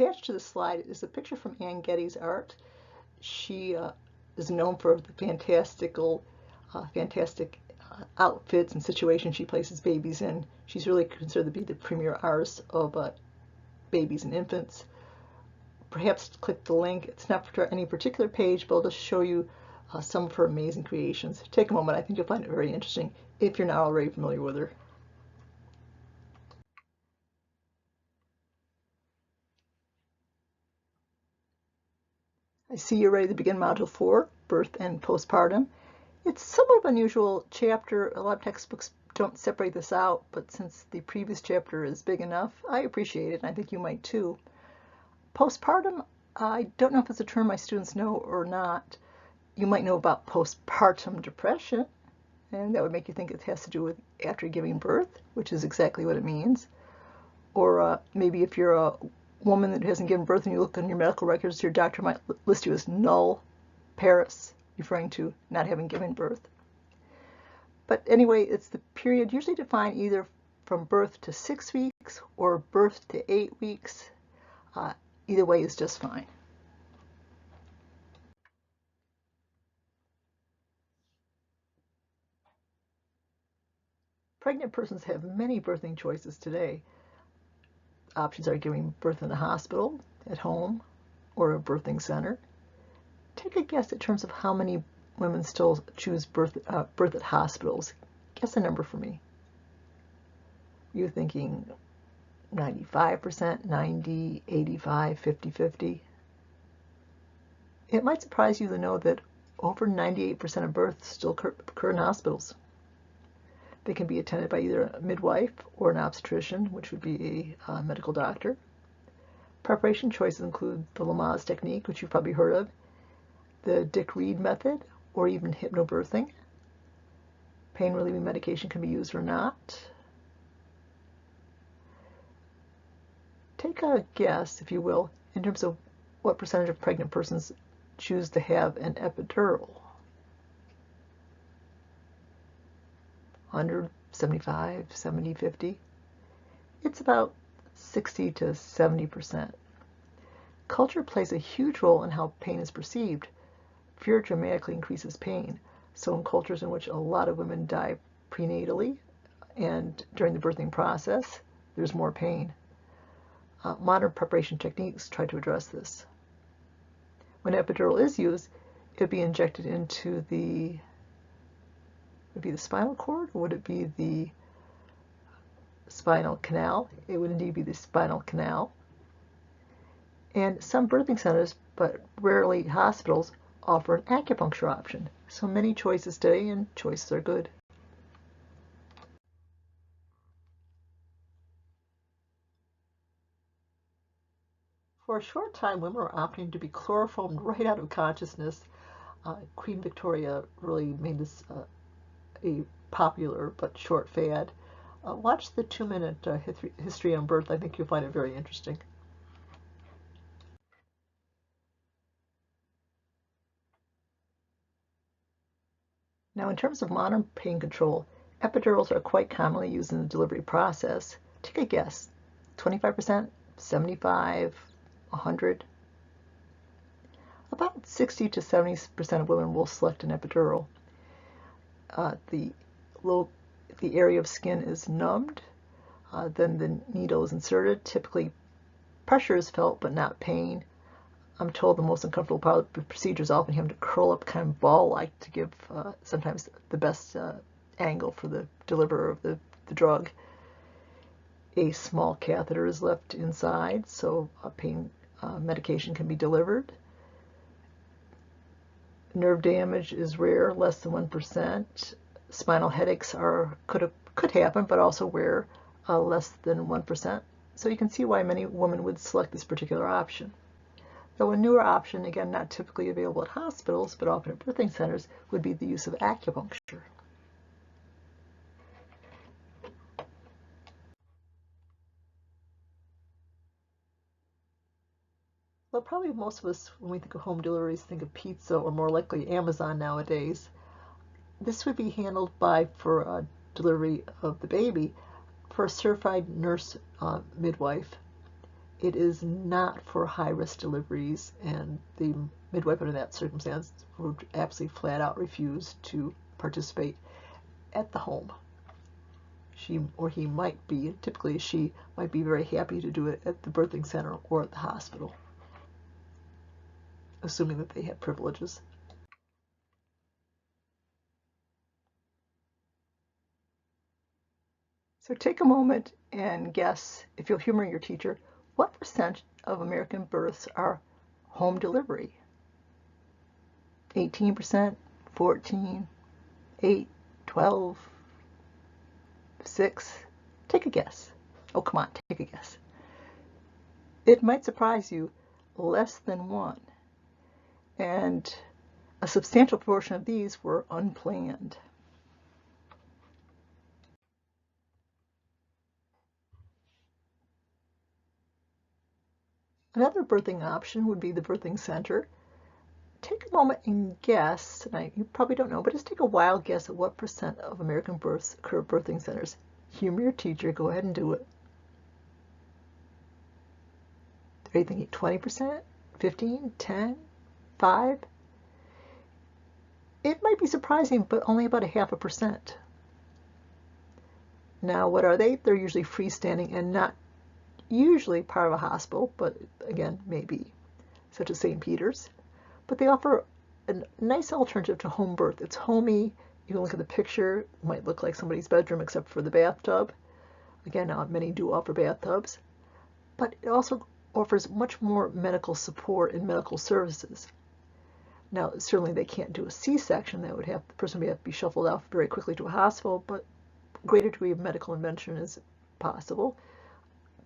Attached to the slide is a picture from Ann Getty's art. She is known for the fantastic outfits and situations she places babies in. She's really considered to be the premier artist of babies and infants. Perhaps click the link. It's not for any particular page, but I'll just show you some of her amazing creations. Take a moment. I think you'll find it very interesting if you're not already familiar with her. I see you're ready to begin Module 4, Birth and Postpartum. It's somewhat of an unusual chapter. A lot of textbooks don't separate this out, but since the previous chapter is big enough, I appreciate it, and I think you might too. Postpartum, I don't know if it's a term my students know or not. You might know about postpartum depression, and that would make you think it has to do with after giving birth, which is exactly what it means. Or maybe if you're a woman that hasn't given birth and you look on your medical records, your doctor might list you as null parus, referring to not having given birth. But anyway, it's the period usually defined either from birth to 6 weeks or birth to 8 weeks. Either way is just fine. Pregnant persons have many birthing choices today. Options are giving birth in a hospital, at home, or a birthing center. Take a guess in terms of how many women still choose birth at hospitals. Guess a number for me. You're thinking 95%, 90, 85, 50-50. It might surprise you to know that over 98% of births still occur in hospitals. They can be attended by either a midwife or an obstetrician, which would be a medical doctor. Preparation choices include the Lamaze technique, which you've probably heard of, the Dick Reed method, or even hypnobirthing. Pain relieving medication can be used or not. Take a guess, if you will, in terms of what percentage of pregnant persons choose to have an epidural. 100, 75, 70, 50. It's about 60 to 70%. Culture plays a huge role in how pain is perceived. Fear dramatically increases pain. So in cultures in which a lot of women die prenatally and during the birthing process, there's more pain. Modern preparation techniques try to address this. When epidural is used, it would be injected into the spinal cord, or would it be the spinal canal? It would indeed be the spinal canal. And some birthing centers, but rarely hospitals, offer an acupuncture option. So many choices today, and choices are good. For a short time, women were opting to be chloroformed right out of consciousness. Queen Victoria really made this a popular but short fad. Watch the 2-minute history on birth. I think you'll find it very interesting. Now, in terms of modern pain control, epidurals are quite commonly used in the delivery process. Take a guess. 25%, 75, 100. About 60 to 70% of women will select an epidural. The area of skin is numbed, then the needle is inserted. Typically, pressure is felt, but not pain. I'm told the most uncomfortable part of the procedure is often having to curl up kind of ball-like to give sometimes the best angle for the deliverer of the drug. A small catheter is left inside, so a pain medication can be delivered. Nerve damage is rare, less than 1%. Spinal headaches could happen, but also rare, less than 1%. So you can see why many women would select this particular option. Though a newer option, again not typically available at hospitals, but often at birthing centers, would be the use of acupuncture. Well, probably most of us, when we think of home deliveries, think of pizza or more likely Amazon nowadays. This would be handled for delivery of the baby, for a certified nurse midwife. it is not for high-risk deliveries, and the midwife under that circumstance would absolutely flat out refuse to participate at the home. She or he might be, typically she might be very happy to do it at the birthing center or at the hospital, assuming that they have privileges. So take a moment and guess, if you'll humor your teacher, what percent of American births are home delivery? 18%, 14, 8, 12, 6? Take a guess. Oh, come on, take a guess. It might surprise you, less than 1. And a substantial portion of these were unplanned. Another birthing option would be the birthing center. Take a moment and guess, and you probably don't know, but just take a wild guess at what percent of American births occur at birthing centers. Humor your teacher, go ahead and do it. Are you thinking 20%, 15, 10, 5? It might be surprising, but only about 0.5%. Now, what are they? They're usually freestanding and not usually part of a hospital, but again, maybe, such as St. Peter's. But they offer a nice alternative to home birth. It's homey. You can look at the picture. It might look like somebody's bedroom except for the bathtub. Again, many do offer bathtubs. But it also offers much more medical support and medical services. Now, certainly they can't do a C-section. That would have the person would have to be shuffled out very quickly to a hospital, but a greater degree of medical intervention is possible.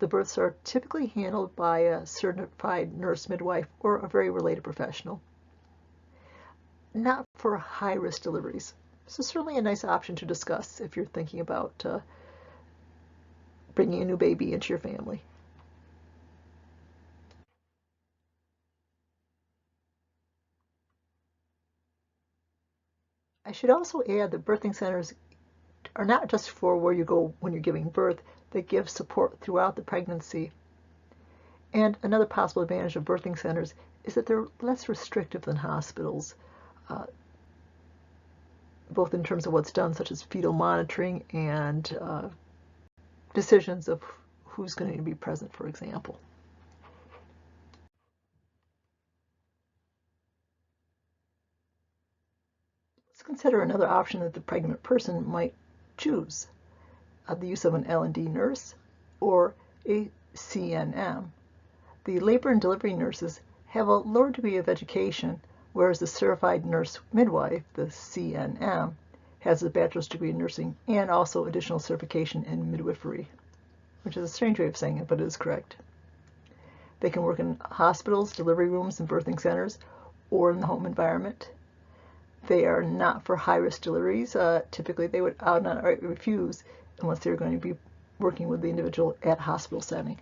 The births are typically handled by a certified nurse midwife or a very related professional. Not for high-risk deliveries. So certainly a nice option to discuss if you're thinking about bringing a new baby into your family. I should also add that birthing centers are not just for where you go when you're giving birth. They give support throughout the pregnancy. And another possible advantage of birthing centers is that they're less restrictive than hospitals, both in terms of what's done, such as fetal monitoring and decisions of who's going to be present, for example. Let's consider another option that the pregnant person might choose, the use of an L&D nurse or a CNM. The labor and delivery nurses have a lower degree of education, whereas the certified nurse midwife, the CNM, has a bachelor's degree in nursing and also additional certification in midwifery, which is a strange way of saying it, but it is correct. They can work in hospitals, delivery rooms, and birthing centers, or in the home environment. They are not for high-risk deliveries. Typically, they would out and outright refuse unless they're going to be working with the individual at hospital setting.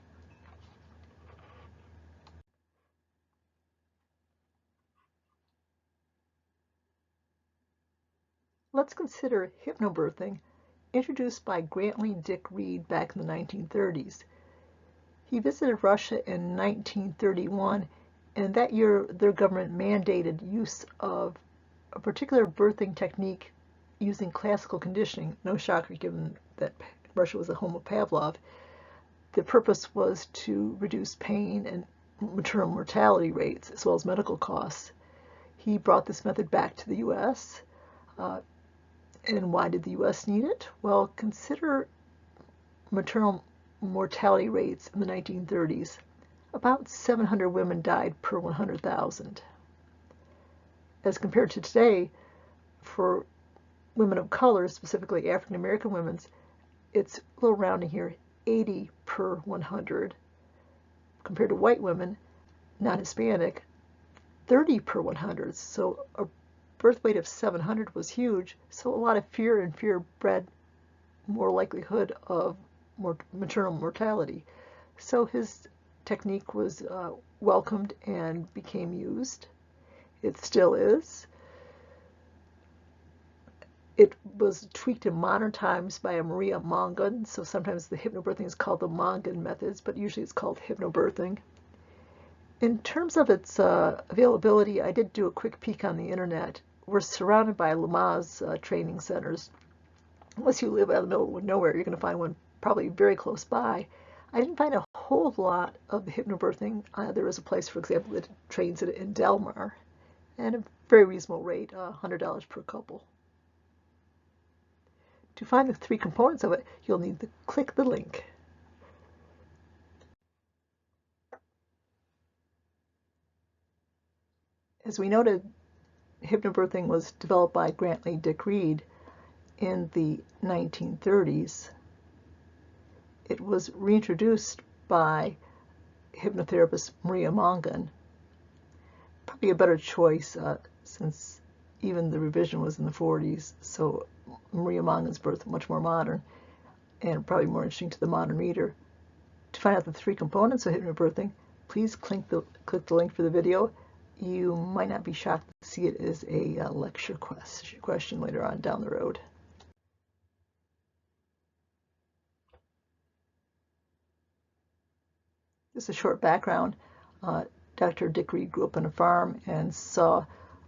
Let's consider hypnobirthing, introduced by Grantley Dick Reed back in the 1930s. He visited Russia in 1931, and that year their government mandated use of a particular birthing technique using classical conditioning. No shocker given that Russia was the home of Pavlov. The purpose was to reduce pain and maternal mortality rates as well as medical costs. He brought this method back to the U.S. And why did the U.S. need it? Well, consider maternal mortality rates in the 1930s. About 700 women died per 100,000. As compared to today, for women of color, specifically African American women, it's a little rounding here, 80 per 100. Compared to white women, non-Hispanic, 30 per 100. So a birth weight of 700 was huge, so a lot of fear, and fear bred more likelihood of maternal mortality. So his technique was welcomed and became used. It still is. It was tweaked in modern times by a Maria Mongan, so sometimes the hypnobirthing is called the Mongan methods, but usually it's called hypnobirthing. In terms of its availability, I did do a quick peek on the internet. We're surrounded by Lamaze training centers. Unless you live out in the middle of nowhere, you're going to find one probably very close by. I didn't find a whole lot of the hypnobirthing. There is a place, for example, that trains it in Delmar, and a very reasonable rate, $100 per couple. To find the 3 components of it, you'll need to click the link. As we noted, hypnobirthing was developed by Grantley Dick Reed in the 1930s. It was reintroduced by hypnotherapist Maria Mongan. Probably a better choice since even the revision was in the 40s, so Maria Mongan's birth much more modern and probably more interesting to the modern reader. To find out the 3 components of hypnobirthing, please click the link for the video. You might not be shocked to see it as a lecture question later on down the road. Just a short background. Dr. Dick Reed grew up on a farm and saw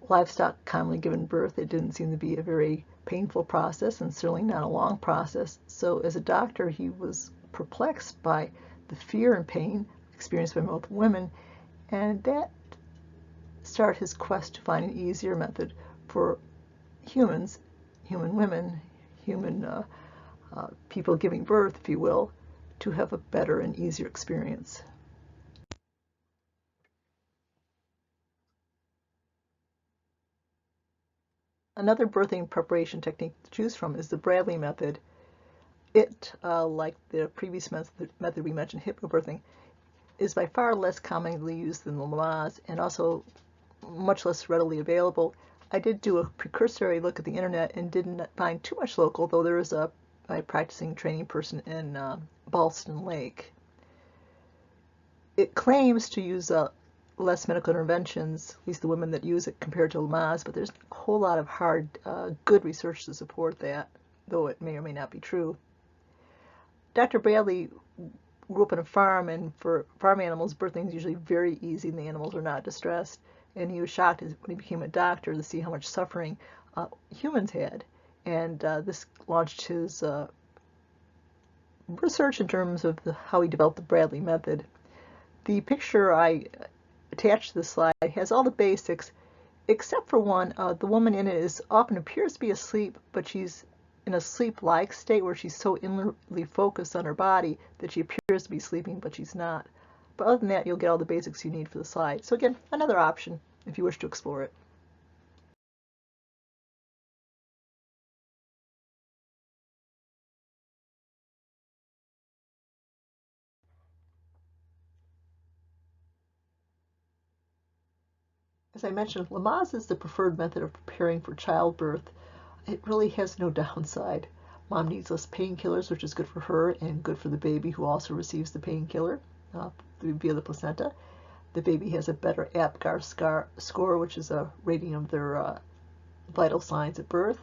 livestock commonly given birth. It didn't seem to be a very painful process and certainly not a long process. So as a doctor, he was perplexed by the fear and pain experienced by both women, and that started his quest to find an easier method for humans, human women, human people giving birth, if you will, to have a better and easier experience. Another birthing preparation technique to choose from is the Bradley method. It, like the previous method we mentioned, hypnobirthing, is by far less commonly used than the Lamaze and also much less readily available. I did do a precursory look at the internet and didn't find too much local, though there is a practicing training person in Ballston Lake. It claims to use less medical interventions, at least the women that use it, compared to Lamaze, but there's a whole lot of hard, good research to support that, though it may or may not be true. Dr. Bradley grew up on a farm, and for farm animals, birthing is usually very easy and the animals are not distressed. And he was shocked when he became a doctor to see how much suffering humans had. And this launched his research in terms of how he developed the Bradley method. The picture I attached to the slide has all the basics, except for one. The woman in it often appears to be asleep, but she's in a sleep-like state where she's so inwardly focused on her body that she appears to be sleeping, but she's not. But other than that, you'll get all the basics you need for the slide. So again, another option if you wish to explore it. As I mentioned, Lamaze is the preferred method of preparing for childbirth. It really has no downside. Mom needs less painkillers, which is good for her and good for the baby who also receives the painkiller via the placenta. The baby has a better APGAR score, which is a rating of their vital signs at birth.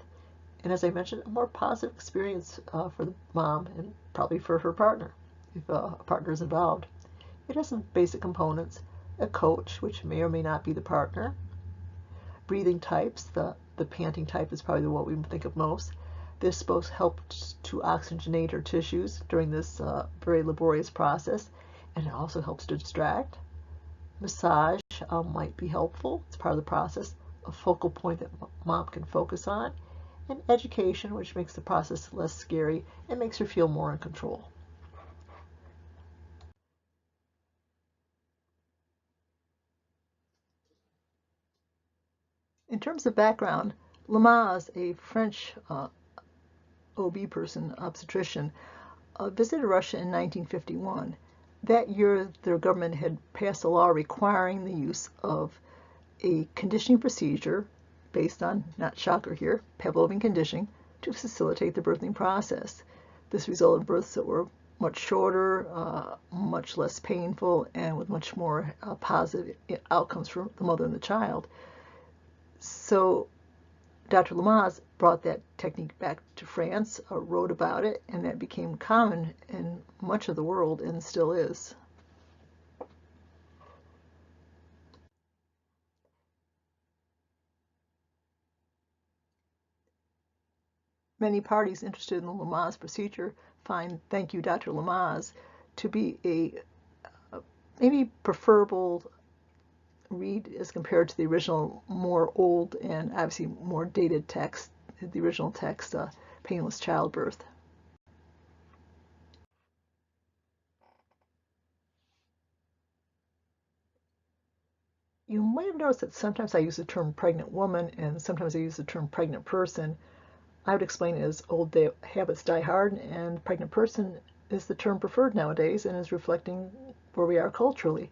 And as I mentioned, a more positive experience for the mom and probably for her partner, if a partner is involved. It has some basic components. A coach, which may or may not be the partner. Breathing types. The panting type is probably what we think of most. This both helps to oxygenate our tissues during this very laborious process, and it also helps to distract. Massage might be helpful. It's part of the process. A focal point that mom can focus on. And education, which makes the process less scary and makes her feel more in control. In terms of background, Lamaze, a French OB person, obstetrician, visited Russia in 1951. That year, their government had passed a law requiring the use of a conditioning procedure based on, not shocker here, Pavlovian conditioning, to facilitate the birthing process. This resulted in births that were much shorter, much less painful, and with much more positive outcomes for the mother and the child. So Dr. Lamaze brought that technique back to France, wrote about it, and that became common in much of the world and still is. Many parties interested in the Lamaze procedure find "Thank You, Dr. Lamaze" to be a maybe preferable read as compared to the original, more old and obviously more dated text, the original text, Painless Childbirth. You might have noticed that sometimes I use the term pregnant woman and sometimes I use the term pregnant person. I would explain it as old habits die hard, and pregnant person is the term preferred nowadays and is reflecting where we are culturally.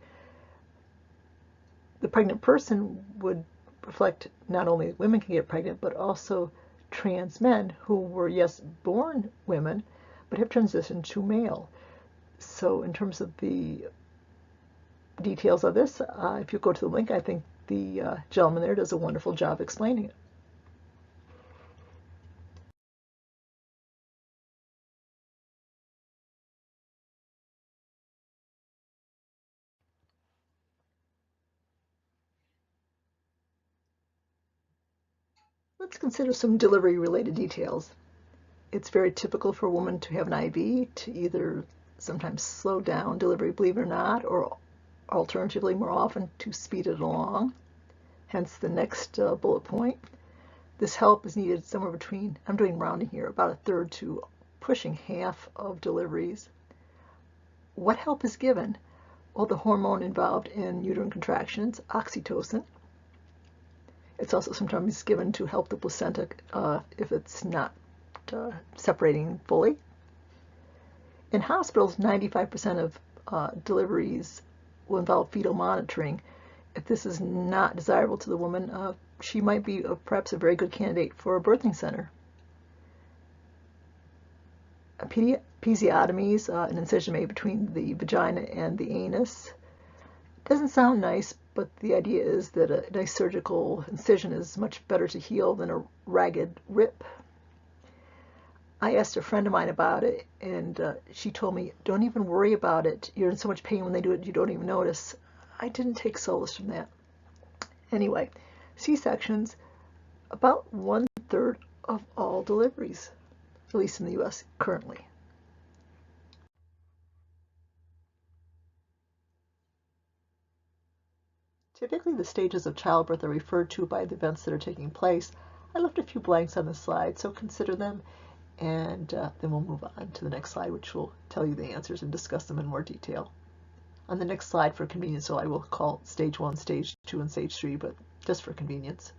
The pregnant person would reflect not only women can get pregnant, but also trans men who were, yes, born women, but have transitioned to male. So in terms of the details of this, if you go to the link, I think the gentleman there does a wonderful job explaining it. Let's consider some delivery-related details. It's very typical for a woman to have an IV to either sometimes slow down delivery, believe it or not, or alternatively, more often, to speed it along. Hence the next bullet point. This help is needed somewhere between, I'm doing rounding here, about a third to pushing half of deliveries. What help is given? Well, the hormone involved in uterine contractions, oxytocin. It's also sometimes given to help the placenta if it's not separating fully. In hospitals, 95% of deliveries will involve fetal monitoring. If this is not desirable to the woman, she might be perhaps a very good candidate for a birthing center. Episiotomies, an incision made between the vagina and the anus. Doesn't sound nice, but the idea is that a nice surgical incision is much better to heal than a ragged rip. I asked a friend of mine about it, and she told me, don't even worry about it. You're in so much pain when they do it, you don't even notice. I didn't take solace from that. Anyway, C-sections, about 1/3 of all deliveries, at least in the U.S. currently. Typically, the stages of childbirth are referred to by the events that are taking place. I left a few blanks on the slide, so consider them, and then we'll move on to the next slide, which will tell you the answers and discuss them in more detail. On the next slide, for convenience, so I will call stage 1, stage 2, and stage 3, but just for convenience.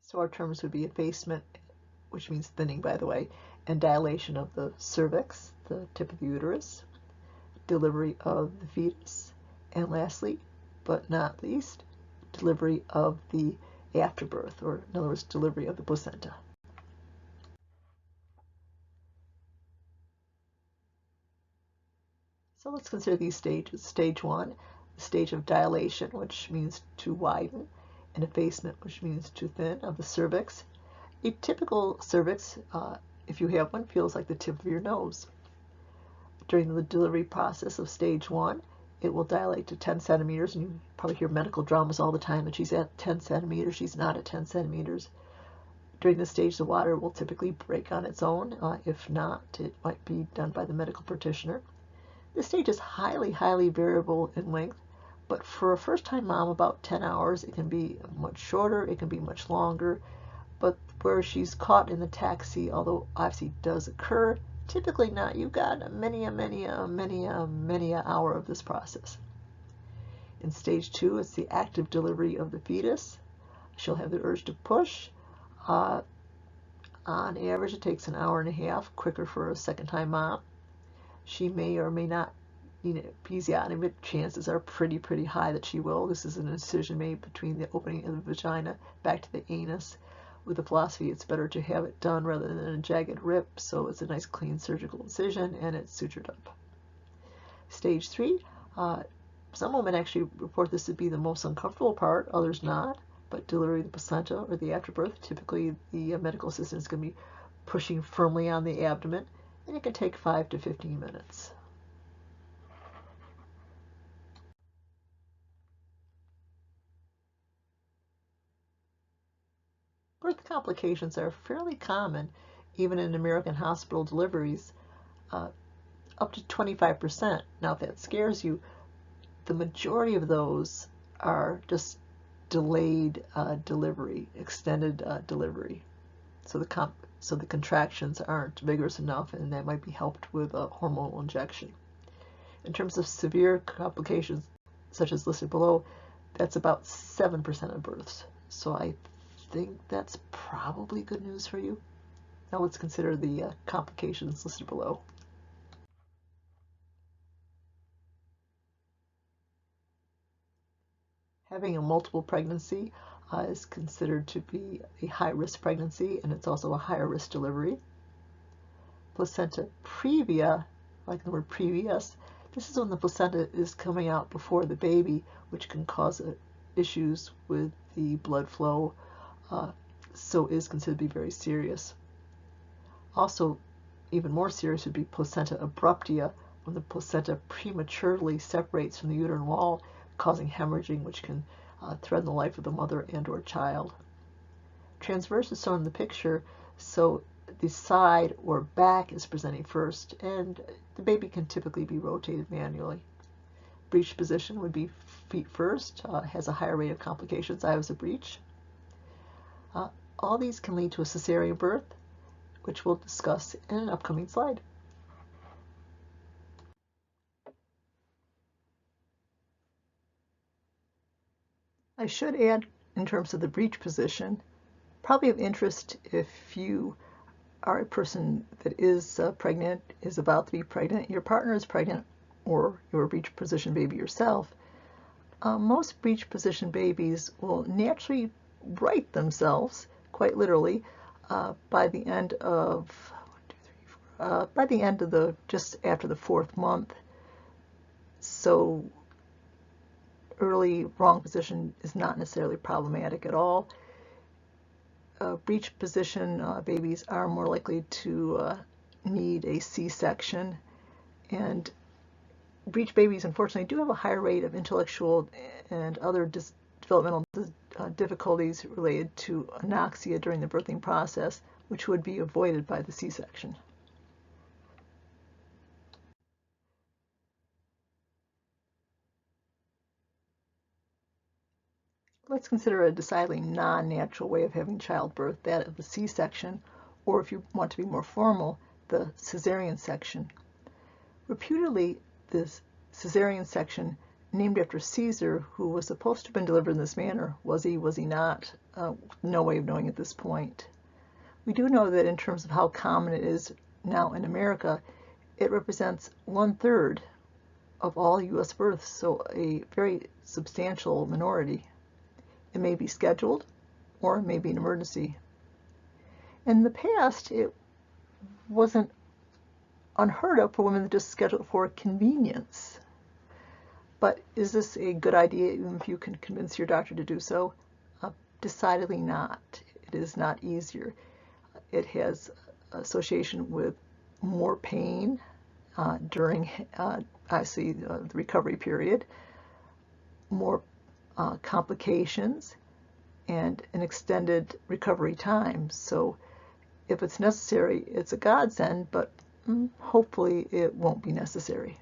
So our terms would be effacement, which means thinning, by the way, and dilation of the cervix, the tip of the uterus, delivery of the fetus, and lastly, but not least, delivery of the afterbirth, or in other words, delivery of the placenta. So let's consider these stages. Stage 1, the stage of dilation, which means to widen, and effacement, which means to thin, of the cervix. A typical cervix, if you have one, feels like the tip of your nose. During the delivery process of stage 1, it will dilate to 10 centimeters, and you probably hear medical dramas all the time that she's at 10 centimeters, she's not at 10 centimeters. During this stage, the water will typically break on its own. If not, it might be done by the medical practitioner. This stage is highly, highly variable in length, but for a first-time mom, about 10 hours. It can be much shorter, it can be much longer, but where she's caught in the taxi, although obviously does occur, typically not. You've got many a hour of this process. In stage 2, it's the active delivery of the fetus. She'll have the urge to push. On average, it takes an hour and a half, quicker for a second-time mom. She may or may not need an episiotomy, but chances are pretty high that she will. This is an incision made between the opening of the vagina back to the anus. With the philosophy, it's better to have it done rather than a jagged rip, so it's a nice clean surgical incision and it's sutured up. Stage 3, Some women actually report this to be the most uncomfortable part, others not. But delivering the placenta or the afterbirth, typically the medical assistant is going to be pushing firmly on the abdomen, and it can take 5 to 15 minutes. Birth complications are fairly common, even in American hospital deliveries, up to 25%. Now, if that scares you, the majority of those are just delayed delivery, extended delivery. So the contractions aren't vigorous enough, and that might be helped with a hormonal injection. In terms of severe complications, such as listed below, that's about 7% of births. So I think that's probably good news for you. Now let's consider the complications listed below. Having a multiple pregnancy is considered to be a high-risk pregnancy, and it's also a higher risk delivery. Placenta previa, like the word previous, this is when the placenta is coming out before the baby, which can cause issues with the blood flow, so is considered to be very serious. Also, even more serious would be placenta abruptia, when the placenta prematurely separates from the uterine wall, causing hemorrhaging, which can threaten the life of the mother and or child. Transverse is shown in the picture, so the side or back is presenting first, and the baby can typically be rotated manually. Breech position would be feet first, has a higher rate of complications. I was a breech. All these can lead to a cesarean birth, which we'll discuss in an upcoming slide. I should add, in terms of the breech position, probably of interest if you are a person that is pregnant, is about to be pregnant, your partner is pregnant, or you're a breech position baby yourself. Most breech position babies will naturally right themselves, quite literally, by the end of just after the 4th month. So early wrong position is not necessarily problematic at all. Breech position babies are more likely to need a C-section, and breech babies unfortunately do have a higher rate of intellectual and other developmental difficulties related to anoxia during the birthing process, which would be avoided by the C-section. Let's consider a decidedly non-natural way of having childbirth, that of the C-section, or if you want to be more formal, the cesarean section. Reputedly, this cesarean section, named after Caesar, who was supposed to have been delivered in this manner, was he not? No way of knowing at this point. We do know that in terms of how common it is now in America, it represents 1/3 of all U.S. births, so a very substantial minority. It may be scheduled, or it may be an emergency. In the past, it wasn't unheard of for women to just schedule it for convenience. But is this a good idea even if you can convince your doctor to do so? Decidedly not. It is not easier. It has association with more pain during, the recovery period, more complications, and an extended recovery time. So if it's necessary, it's a godsend, but hopefully it won't be necessary.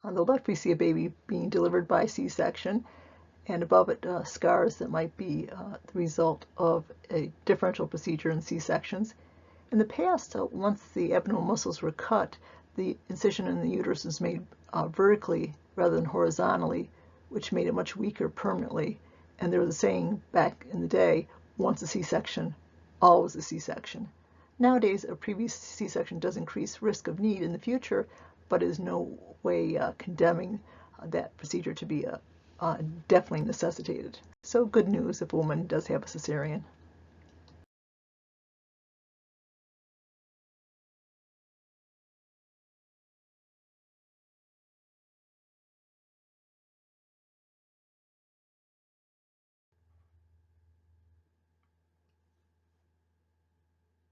On the left, we see a baby being delivered by C-section, and above it, scars that might be the result of a differential procedure in C-sections. In the past, once the abdominal muscles were cut, the incision in the uterus was made vertically rather than horizontally, which made it much weaker permanently. And there was a saying back in the day, once a C-section, always a C-section. Nowadays, a previous C-section does increase risk of need in the future, but is no way condemning that procedure to be definitely necessitated. So good news if a woman does have a cesarean.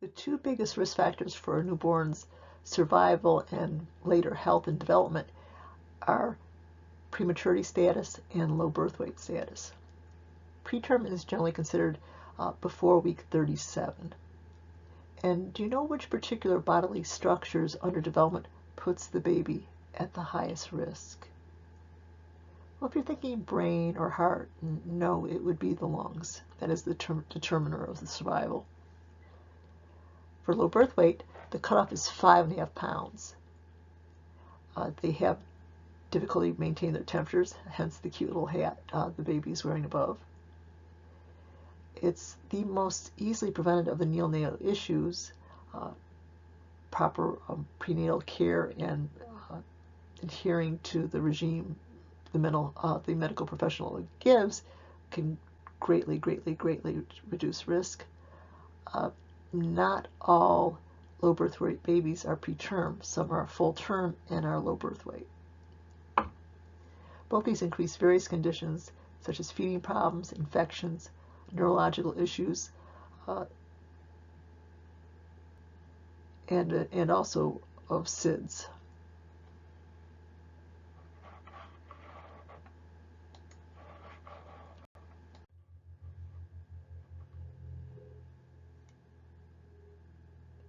The two biggest risk factors for a newborn's survival and later health and development are prematurity status and low birth weight status. Preterm is generally considered before week 37. And do you know which particular bodily structures under development puts the baby at the highest risk? Well, if you're thinking brain or heart, no, it would be the lungs. That is the determiner of the survival. For low birth weight, the cutoff is 5.5 pounds. They have difficulty maintaining their temperatures, hence the cute little hat the baby is wearing above. It's the most easily prevented of the neonatal issues. Proper prenatal care and adhering to the regime the medical professional gives can greatly reduce risk. Not all low birth weight babies are preterm. Some are full term and are low birth weight. Both these increase various conditions such as feeding problems, infections, neurological issues, and also of SIDS.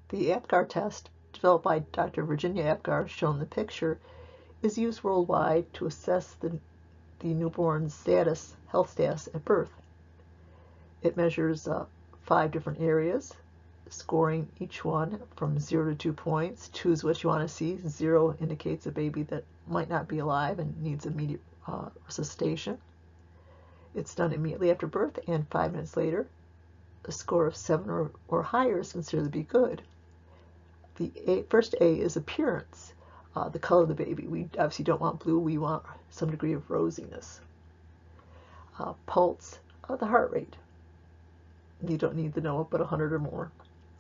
The APGAR test, developed by Dr. Virginia APGAR, shown in the picture, is used worldwide to assess the newborn's health status at birth. It measures 5 different areas, scoring each one from 0 to 2 points. 2 is what you want to see. 0 indicates a baby that might not be alive and needs immediate resuscitation. It's done immediately after birth and 5 minutes later. A score of 7 or higher is considered to be good. The first A is appearance, the color of the baby. We obviously don't want blue. We want some degree of rosiness. Pulse, the heart rate. You don't need to know it, but 100 or more.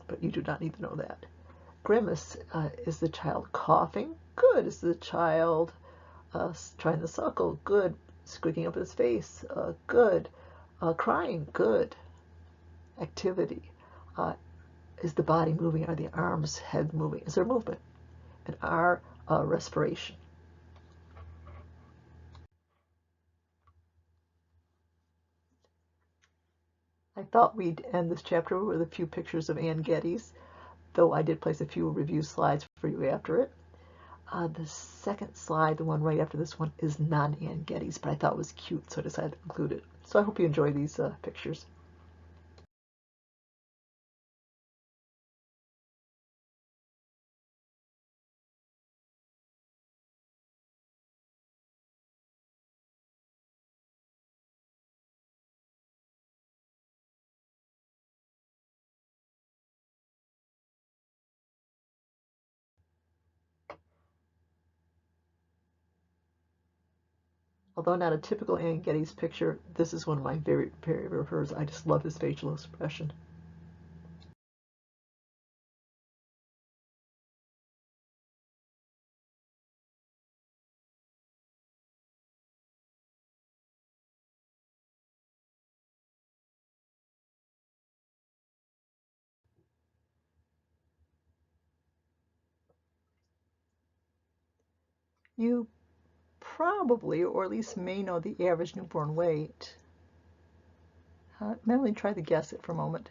But you do not need to know that. Grimace, is the child coughing? Good. Is the child trying to suckle? Good. Squeaking up his face? Good. Crying? Good. Activity. Is the body moving? Are the arms, head moving? Is there movement? And R, respiration. I thought we'd end this chapter with a few pictures of Ann Geddes, though I did place a few review slides for you after it. The second slide, the one right after this one, is non-Ann Geddes, but I thought it was cute, so I decided to include it. So I hope you enjoy these pictures. Although not a typical Ann Geddes picture, this is one of my very favorite of hers. I just love his facial expression. You probably, or at least may know the average newborn weight. Mentally try to guess it for a moment.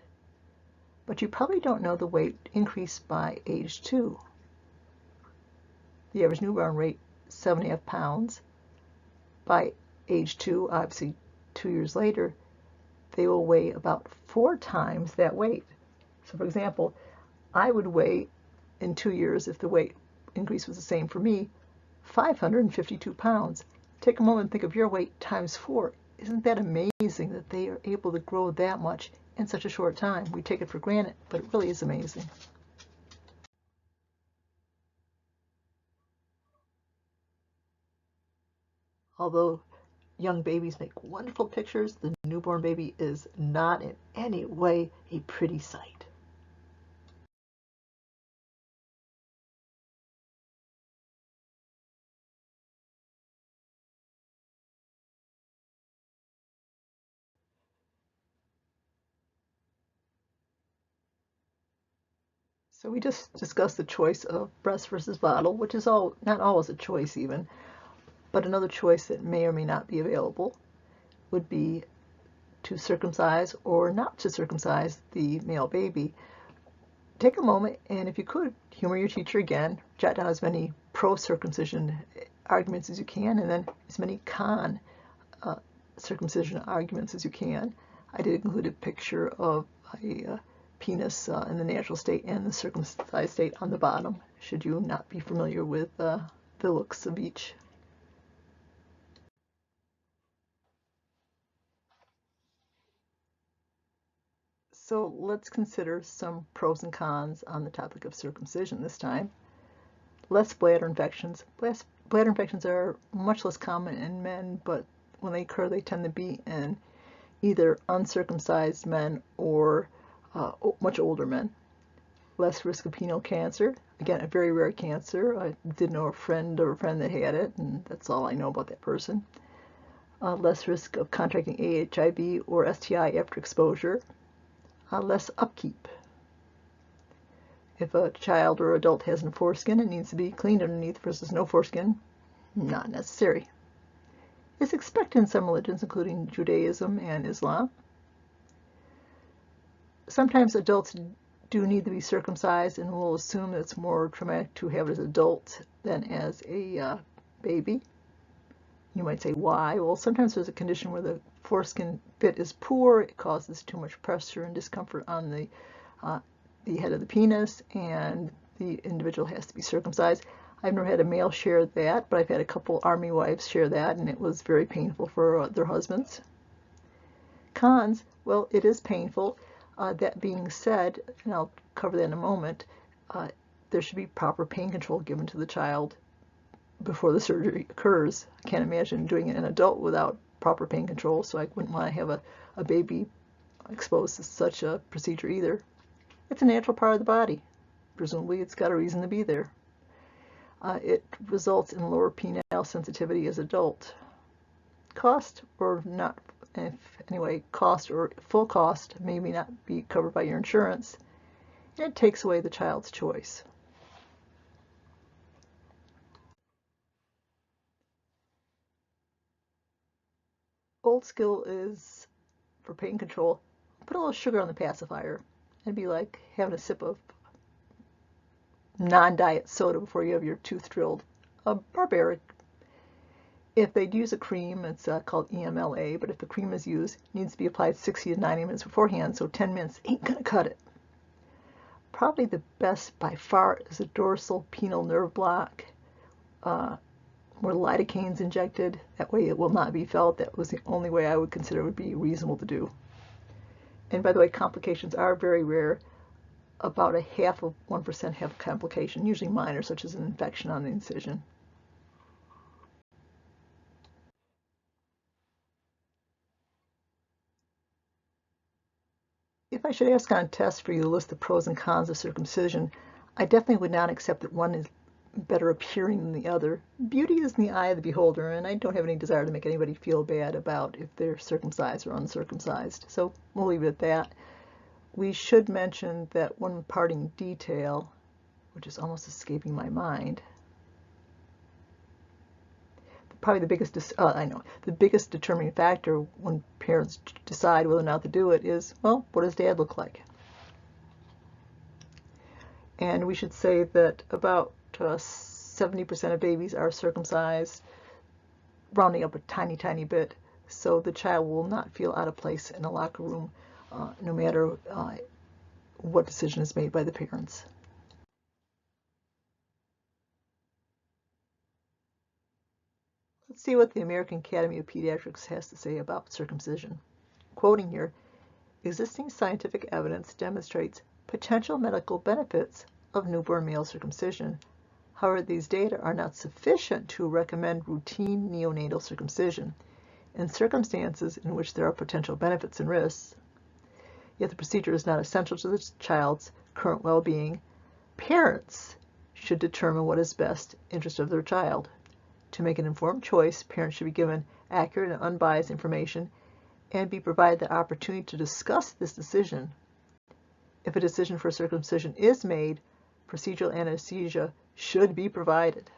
But you probably don't know the weight increase by age 2. The average newborn weight, 7.5 pounds. By age 2, obviously 2 years later, they will weigh about 4 times that weight. So for example, I would weigh in 2 years, if the weight increase was the same for me, 552 pounds. Take a moment and think of your weight times 4. Isn't that amazing that they are able to grow that much in such a short time? We take it for granted, but it really is amazing. Although young babies make wonderful pictures, the newborn baby is not in any way a pretty sight. So we just discussed the choice of breast versus bottle, which is not always a choice even, but another choice that may or may not be available would be to circumcise or not to circumcise the male baby. Take a moment and, if you could, humor your teacher again, jot down as many pro-circumcision arguments as you can, and then as many circumcision arguments as you can. I did include a picture of a penis in the natural state and the circumcised state on the bottom, should you not be familiar with the looks of each. So let's consider some pros and cons on the topic of circumcision this time. Less bladder infections. Bladder infections are much less common in men, but when they occur, they tend to be in either uncircumcised men or much older men. Less risk of penile cancer. Again, a very rare cancer. I did know a friend of a friend that had it, and that's all I know about that person. Less risk of contracting HIV or STI after exposure. Less upkeep. If a child or adult has no foreskin, it needs to be cleaned underneath versus no foreskin. Not necessary. It's expected in some religions, including Judaism and Islam. Sometimes adults do need to be circumcised, and we'll assume that it's more traumatic to have it as an adult than as a baby. You might say, why? Well, sometimes there's a condition where the foreskin fit is poor. It causes too much pressure and discomfort on the head of the penis, and the individual has to be circumcised. I've never had a male share that, but I've had a couple Army wives share that, and it was very painful for their husbands. Cons, well, it is painful. That being said, and I'll cover that in a moment, there should be proper pain control given to the child before the surgery occurs. I can't imagine doing it in an adult without proper pain control, so I wouldn't want to have a baby exposed to such a procedure either. It's a natural part of the body. Presumably it's got a reason to be there. It results in lower penile sensitivity as adult. Cost or not, cost or full cost may not be covered by your insurance, and it takes away the child's choice. Old skill is, for pain control, put a little sugar on the pacifier. It'd be like having a sip of non-diet soda before you have your tooth drilled. Barbaric. If they'd use a cream, it's called EMLA, but if the cream is used, it needs to be applied 60 to 90 minutes beforehand, so 10 minutes ain't gonna cut it. Probably the best by far is a dorsal penile nerve block, where lidocaine's injected. That way it will not be felt. That was the only way I would consider would be reasonable to do. And by the way, complications are very rare. About 0.5% have complication, usually minor, such as an infection on the incision. If I should ask on a test for you to list the pros and cons of circumcision, I definitely would not accept that one is better appearing than the other. Beauty is in the eye of the beholder, and I don't have any desire to make anybody feel bad about if they're circumcised or uncircumcised. So we'll leave it at that. We should mention that one parting detail, which is almost escaping my mind, probably the biggest determining factor when parents decide whether or not to do it is, well, what does dad look like? And we should say that about 70% of babies are circumcised, rounding up a tiny, tiny bit, so the child will not feel out of place in a locker room, no matter what decision is made by the parents. Let's see what the American Academy of Pediatrics has to say about circumcision. Quoting here, existing scientific evidence demonstrates potential medical benefits of newborn male circumcision. However, these data are not sufficient to recommend routine neonatal circumcision in circumstances in which there are potential benefits and risks. Yet the procedure is not essential to the child's current well-being. Parents should determine what is best interest of their child. To make an informed choice, parents should be given accurate and unbiased information and be provided the opportunity to discuss this decision. If a decision for circumcision is made, procedural anesthesia should be provided.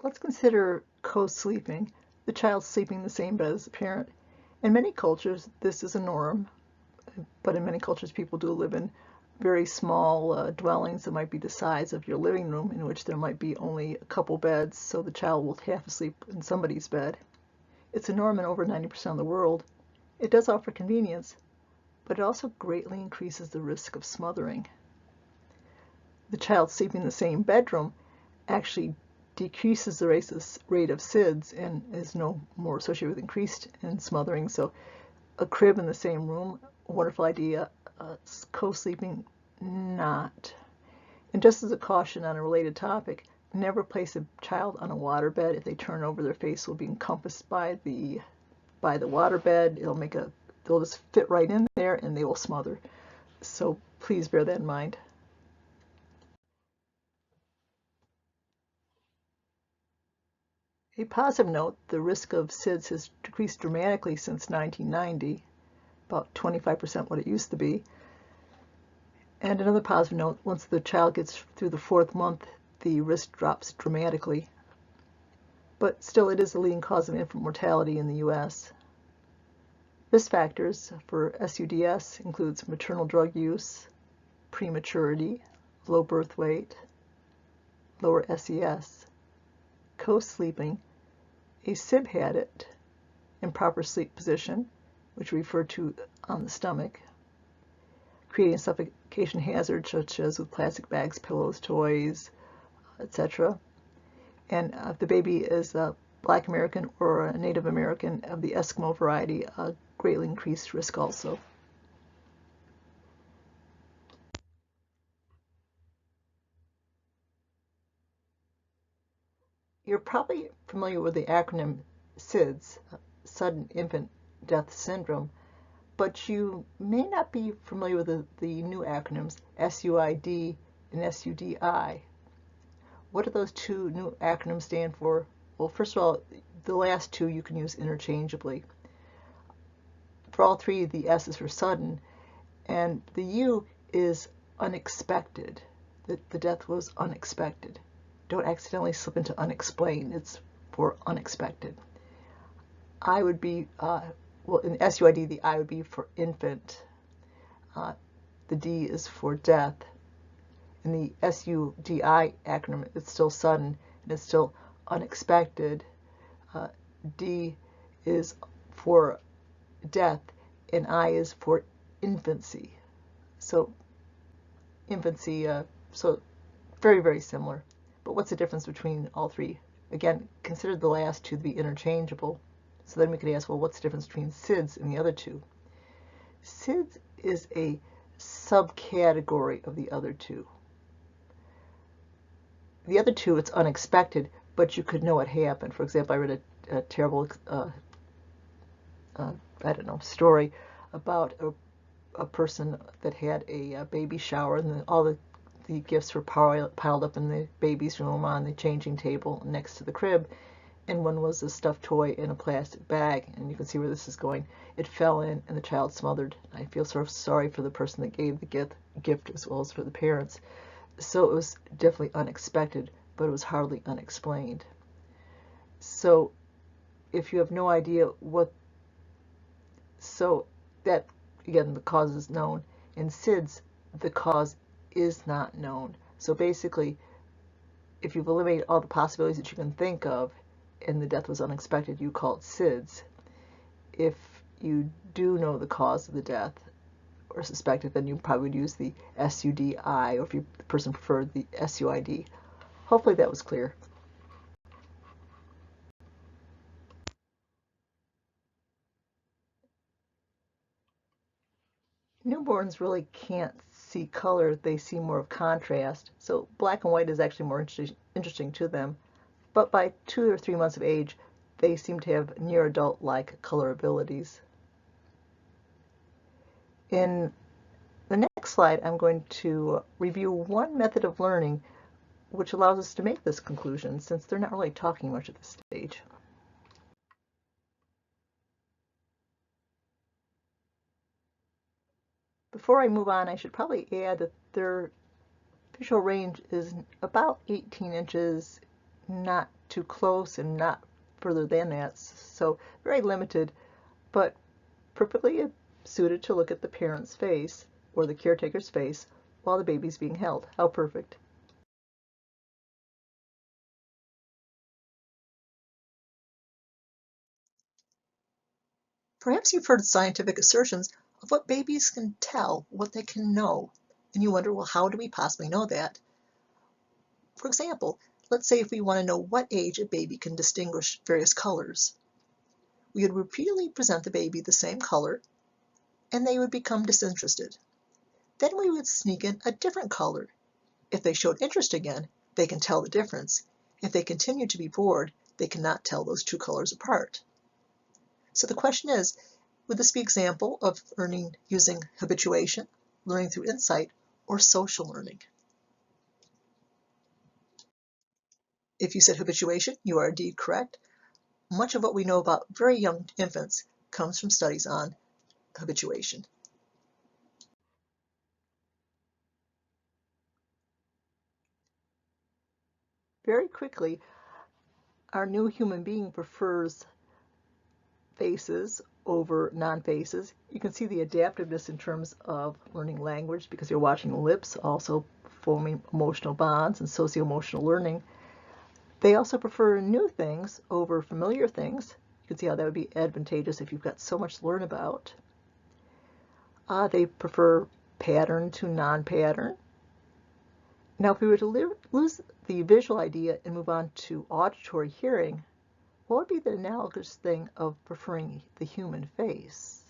Let's consider co-sleeping, the child sleeping in the same bed as the parent. In many cultures, this is a norm, but in many cultures, people do live in very small dwellings that might be the size of your living room, in which there might be only a couple beds, so the child will have to sleep in somebody's bed. It's a norm in over 90% of the world. It does offer convenience, but it also greatly increases the risk of smothering. The child sleeping in the same bedroom actually decreases the rate of SIDS and is no more associated with increased in smothering. So a crib in the same room, wonderful idea. Co-sleeping, not. And just as a caution on a related topic, never place a child on a waterbed. If they turn over, their face will be encompassed by the waterbed. They'll just fit right in there and they will smother. So please bear that in mind. A positive note, the risk of SIDS has decreased dramatically since 1990, about 25% what it used to be. And another positive note, once the child gets through the 4th month, the risk drops dramatically. But still, it is the leading cause of infant mortality in the U.S. Risk factors for SUDS includes maternal drug use, prematurity, low birth weight, lower SES, co-sleeping, a SIB habit, improper sleep position, which we refer to on the stomach, creating suffocation hazards such as with plastic bags, pillows, toys, etc. And if the baby is a Black American or a Native American of the Eskimo variety, a greatly increased risk also. You're probably familiar with the acronym SIDS, Sudden Infant Death Syndrome, but you may not be familiar with the new acronyms SUID and SUDI. What do those two new acronyms stand for? Well, first of all, the last two you can use interchangeably. For all three, the S is for sudden, and the U is unexpected. The death was unexpected. Don't accidentally slip into unexplained. It's for unexpected. I would be, well, in SUID, the I would be for infant. The D is for death. In the SUDI acronym, it's still sudden and it's still unexpected. D is for death and I is for infancy. So infancy, so very, very similar. But what's the difference between all three? Again, consider the last two to be interchangeable. So then we could ask, well, what's the difference between SIDS and the other two? SIDS is a subcategory of the other two. The other two, it's unexpected, but you could know what happened. For example, I read a terrible, story about a person that had a baby shower, and all the gifts were piled up in the baby's room on the changing table next to the crib, and one was a stuffed toy in a plastic bag, and you can see where this is going. It fell in and the child smothered. I feel sort of sorry for the person that gave the gift as well as for the parents. So it was definitely unexpected, but it was hardly unexplained. So if you have no idea so that, again, the cause is known. In SIDS, the cause is not known. So basically, if you've eliminated all the possibilities that you can think of and the death was unexpected, you call it SIDS. If you do know the cause of the death or suspect it, then you probably would use the SUDI, or if the person preferred, the SUID. Hopefully that was clear. Newborns really can't see color, they see more of contrast. So black and white is actually more interesting to them. But by 2 or 3 months of age, they seem to have near adult-like color abilities. In the next slide, I'm going to review one method of learning which allows us to make this conclusion since they're not really talking much at this stage. Before I move on, I should probably add that their visual range is about 18 inches, not too close and not further than that, so very limited, but perfectly suited to look at the parent's face or the caretaker's face while the baby's being held. How perfect. Perhaps you've heard scientific assertions of what babies can tell, what they can know, and you wonder, well, how do we possibly know that? For example, let's say if we want to know what age a baby can distinguish various colors, we would repeatedly present the baby the same color, and they would become disinterested. Then we would sneak in a different color. If they showed interest again, they can tell the difference. If they continue to be bored, they cannot tell those two colors apart. So the question is, would this be an example of learning using habituation, learning through insight, or social learning? If you said habituation, you are indeed correct. Much of what we know about very young infants comes from studies on habituation. Very quickly, our new human being prefers faces over non-faces. You can see the adaptiveness in terms of learning language because you're watching lips, also forming emotional bonds and socio-emotional learning. They also prefer new things over familiar things. You can see how that would be advantageous if you've got so much to learn about. They prefer pattern to non-pattern. Now, if we were to lose the visual idea and move on to auditory hearing, what would be the analogous thing of preferring the human face?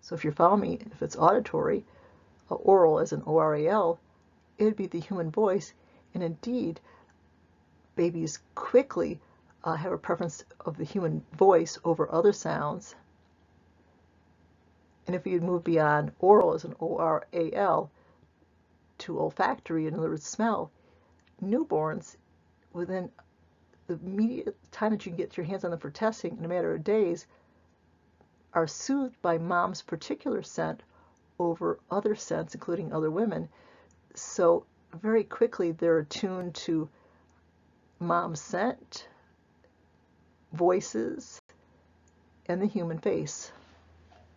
So if you follow me, if it's auditory, oral as in O-R-A-L, it would be the human voice. And indeed, babies quickly have a preference of the human voice over other sounds. And if we move beyond oral as in O-R-A-L to olfactory, in other words, smell, newborns, within the immediate time that you can get your hands on them for testing in a matter of days, are soothed by mom's particular scent over other scents, including other women. So very quickly they're attuned to mom's scent, voices, and the human face.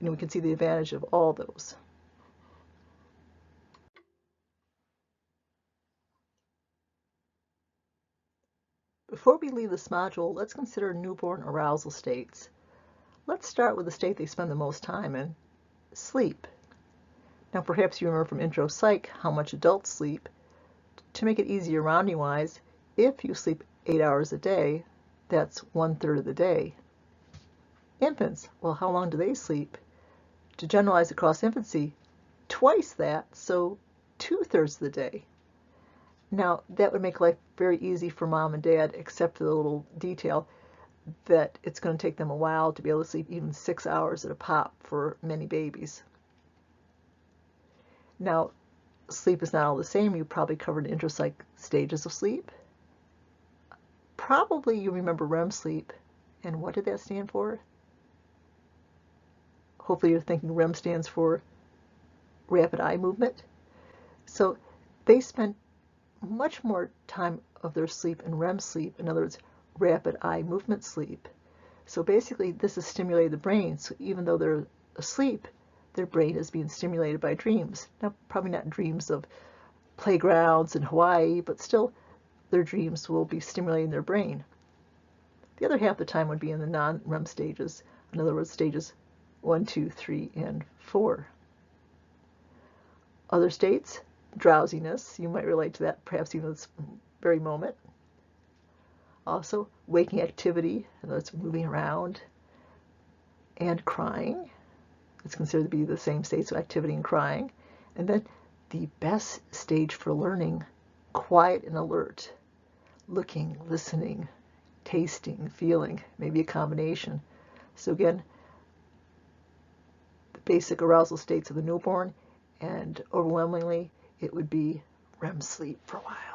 And we can see the advantage of all those. Before we leave this module, let's consider newborn arousal states. Let's start with the state they spend the most time in, sleep. Now perhaps you remember from intro psych how much adults sleep. To make it easier rounding-wise, if you sleep 8 hours a day, that's 1/3 of the day. Infants, well, how long do they sleep? To generalize across infancy, twice that, so 2/3 of the day. Now, that would make life very easy for mom and dad, except for the little detail that it's going to take them a while to be able to sleep even 6 hours at a pop for many babies. Now, sleep is not all the same. You probably covered intropsych stages of sleep. Probably you remember REM sleep. And what did that stand for? Hopefully you're thinking REM stands for rapid eye movement. So they spend much more time of their sleep in REM sleep, in other words, rapid eye movement sleep. So basically this has stimulated the brain, so even though they're asleep, their brain is being stimulated by dreams. Now, probably not dreams of playgrounds in Hawaii, but still their dreams will be stimulating their brain. The other half of the time would be in the non-REM stages, in other words, stages 1, 2, 3, and 4. Other states, drowsiness, you might relate to that perhaps even this very moment. Also, waking activity, in other words, moving around, and crying. It's considered to be the same states of activity and crying. And then the best stage for learning, quiet and alert, looking, listening, tasting, feeling, maybe a combination. So again, the basic arousal states of the newborn, and overwhelmingly it would be REM sleep for a while.